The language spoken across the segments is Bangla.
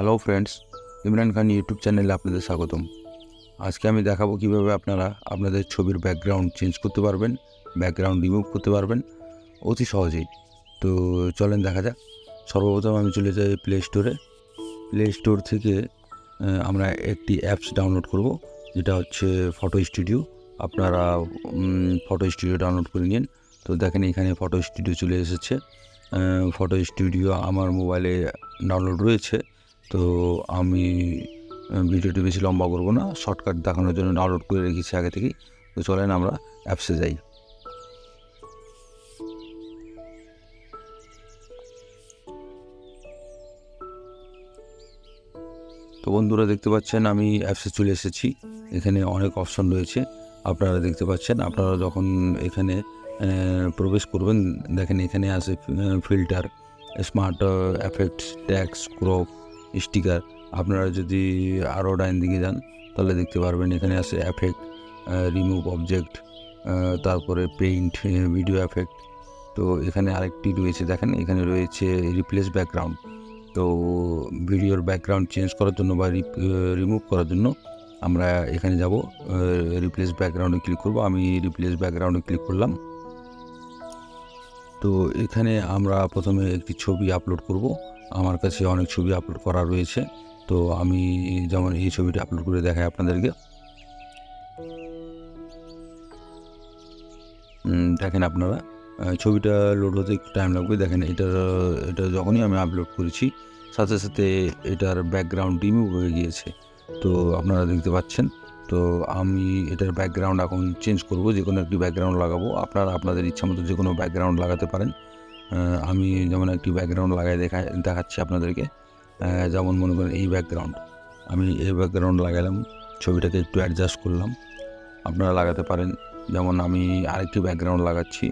Hello friends, Imran Khan YouTube চ্যানেলে আপনাদের স্বাগতম। আজকে আমি দেখাবো কিভাবে আপনারা আপনাদের ছবির ব্যাকগ্রাউন্ড চেঞ্জ করতে পারবেন, ব্যাকগ্রাউন্ড রিমুভ করতে পারবেন অতি সহজেই। তো চলেন দেখা যাক। সর্বপ্রথম আমি চলে যাই প্লে স্টোরে। প্লে স্টোর থেকে আমরা একটি অ্যাপস ডাউনলোড করব, যেটা হচ্ছে ফটো স্টুডিও। আপনারা ফটো স্টুডিও ডাউনলোড করে নিন। তো দেখেন এখানে ফটো স্টুডিও চলে এসেছে। ফটো স্টুডিও আমার মোবাইলে ডাউনলোড রয়েছে। তো আমি ভিডিওটি বেশি লম্বা করব না, শর্টকাট দেখানোর জন্য ডাউনলোড করে রেখেছি আগে থেকেই। তো চলেন আমরা অ্যাপসে যাই। তো বন্ধুরা দেখতে পাচ্ছেন আমি অ্যাপসে চলে এসেছি। এখানে অনেক অপশন রয়েছে, আপনারা দেখতে পাচ্ছেন। আপনারা যখন এখানে প্রবেশ করবেন, দেখেন এখানে আছে filter, smart effects, tax, crop, sticker. আপনারা যদি আরও ডাইন দিকে যান তাহলে দেখতে পারবেন এখানে আছে এফেক্ট, রিমুভ অবজেক্ট, তারপরে পেইন্ট, ভিডিও এফেক্ট। তো এখানে আরেকটি রয়েছে, দেখেন এখানে রয়েছে রিপ্লেস ব্যাকগ্রাউন্ড। তো ভিডিওর ব্যাকগ্রাউন্ড চেঞ্জ করার জন্য বা রিমুভ করার জন্য আমরা এখানে যাব, রিপ্লেস ব্যাকগ্রাউন্ডে ক্লিক করব। আমি রিপ্লেস ব্যাকগ্রাউন্ডে ক্লিক করলাম। তো এখানে আমরা প্রথমে একটি ছবি আপলোড করব। আমার কাছে অনেক ছবি আপলোড করা রয়েছে। তো আমি যেমন এই ছবিটা আপলোড করে দেখাই আপনাদেরকে। দেখেন আপনারা, ছবিটা লোড হতে একটু টাইম লাগবে। দেখেন এটা যখনই আমি আপলোড করেছি, সাথে সাথে এটার ব্যাকগ্রাউন্ড রিমুভ হয়ে গিয়েছে। তো আপনারা দেখতে পাচ্ছেন। তো আমি এটার ব্যাকগ্রাউন্ড এখন চেঞ্জ করব, যে কোনো একটি ব্যাকগ্রাউন্ড লাগাবো। আপনারা আপনাদের ইচ্ছা মতো যে কোনো ব্যাকগ্রাউন্ড লাগাতে পারেন। আমি যেমন একটি ব্যাকগ্রাউন্ড লাগাই দেখাচ্ছি আপনাদেরকে। যেমন মনে করেন এই ব্যাকগ্রাউন্ড, আমি এই ব্যাকগ্রাউন্ড লাগালাম, ছবিটাকে একটু অ্যাডজাস্ট করলাম। আপনারা লাগাতে পারেন। যেমন আমি আরেকটি ব্যাকগ্রাউন্ড লাগাচ্ছি,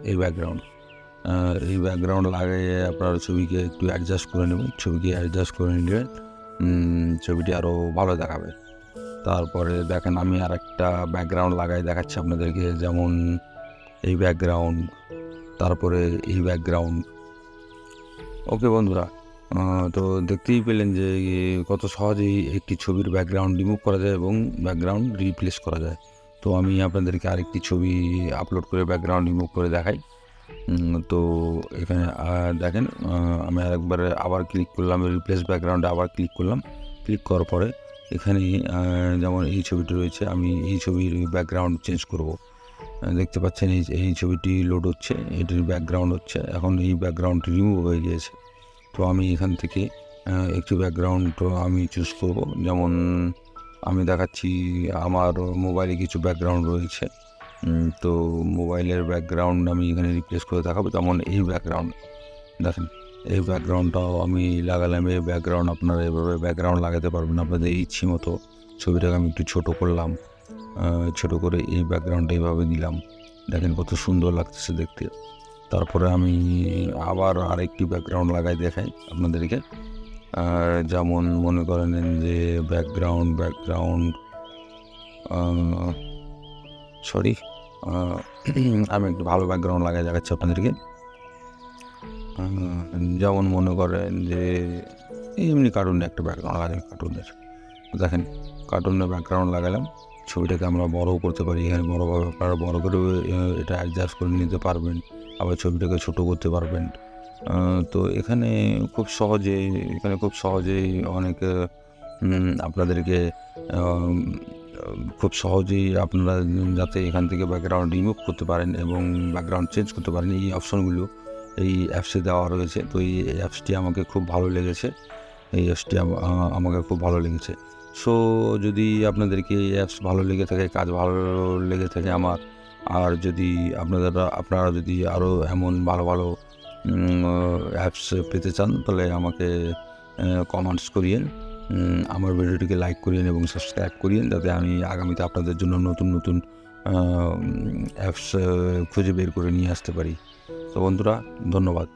এই ব্যাকগ্রাউন্ড লাগিয়ে আপনার ছবিকে একটু অ্যাডজাস্ট করে নেবেন। ছবিকে অ্যাডজাস্ট করে নিলে ছবিটি আরও ভালো দেখাবে। তারপরে দেখেন আমি আরেকটা ব্যাকগ্রাউন্ড লাগাই দেখাচ্ছি আপনাদেরকে। যেমন এই ব্যাকগ্রাউন্ড, তারপরে এই ব্যাকগ্রাউন্ড। ওকে বন্ধুরা, তো দেখতেই পেলেন যে কত সহজেই একটি ছবির ব্যাকগ্রাউন্ড রিমুভ করা যায় এবং ব্যাকগ্রাউন্ড রিপ্লেস করা যায়। তো আমি আপনাদেরকে আরেকটি ছবি আপলোড করে ব্যাকগ্রাউন্ড রিমুভ করে দেখাই। তো এখানে দেখেন, আমি আরেকবারে আবার ক্লিক করলাম, রিপ্লেস ব্যাকগ্রাউন্ডে আবার ক্লিক করলাম। ক্লিক করার পরে এখানে যেমন এই ছবিটি রয়েছে, আমি এই ছবির ব্যাকগ্রাউন্ড চেঞ্জ করব। দেখতে পাচ্ছেন এই ছবিটি লোড হচ্ছে, এটির ব্যাকগ্রাউন্ড হচ্ছে। এখন এই ব্যাকগ্রাউন্ড রিমুভ হয়ে গিয়েছে। তো আমি এখান থেকে একটি ব্যাকগ্রাউন্ড আমি চুজ করব। যেমন আমি দেখাচ্ছি আমার মোবাইলে কিছু ব্যাকগ্রাউন্ড রয়েছে। তো মোবাইলের ব্যাকগ্রাউন্ড আমি এখানে রিপ্লেস করে দেখাবো। যেমন এই ব্যাকগ্রাউন্ড, দেখেন এই ব্যাকগ্রাউন্ডটাও আমি লাগালাম। এই ব্যাকগ্রাউন্ড আপনারা এভাবে ব্যাকগ্রাউন্ড লাগাতে পারবেন আপনাদের ইচ্ছে মতো। ছবিটাকে আমি একটু ছোটো করলাম, ছোটো করে এই ব্যাকগ্রাউন্ডটা এইভাবে দিলাম। দেখেন কত সুন্দর লাগতেছে দেখতে। তারপরে আমি আবার আরেকটি ব্যাকগ্রাউন্ড লাগাই দেখাই আপনাদেরকে। যেমন মনে করেন যে ব্যাকগ্রাউন্ড সরি, আমি একটু ভালো ব্যাকগ্রাউন্ড লাগাই দেখাচ্ছি আপনাদেরকে। যেমন মনে করেন যে এমনি কার্টুনের একটা ব্যাকগ্রাউন্ড লাগাই, কার্টুনের। দেখেন কার্টুনের ব্যাকগ্রাউন্ড লাগালাম। ছবিটাকে আমরা বড়ও করতে পারি, এখানে বড়োভাবে আপনারা বড়ো করে এটা অ্যাডজাস্ট করে নিতে পারবেন। আবার ছবিটাকে ছোটো করতে পারবেন। তো এখানে খুব সহজেই অনেক আপনাদেরকে খুব সহজেই আপনারা যাতে এখান থেকে ব্যাকগ্রাউন্ড রিমুভ করতে পারেন এবং ব্যাকগ্রাউন্ড চেঞ্জ করতে পারেন, এই অপশনগুলো এই অ্যাপসে দেওয়া রয়েছে। তো এই অ্যাপসটি আমাকে খুব ভালো লেগেছে। আমাকে খুব ভালো লেগেছে। সো যদি আপনাদেরকে এই অ্যাপস ভালো লেগে থাকে, কাজ ভালো লেগে থাকে আমার, আর যদি আপনারা যদি আরও এমন ভালো ভালো অ্যাপস পেতে চান, তাহলে আমাকে কমেন্টস করিয়েন, আমার ভিডিওটিকে লাইক করিয়েন এবং সাবস্ক্রাইব করিয়েন, যাতে আমি আগামীতে আপনাদের জন্য নতুন নতুন অ্যাপস খুঁজে বের করে নিয়ে আসতে পারি। তো বন্ধুরা, ধন্যবাদ।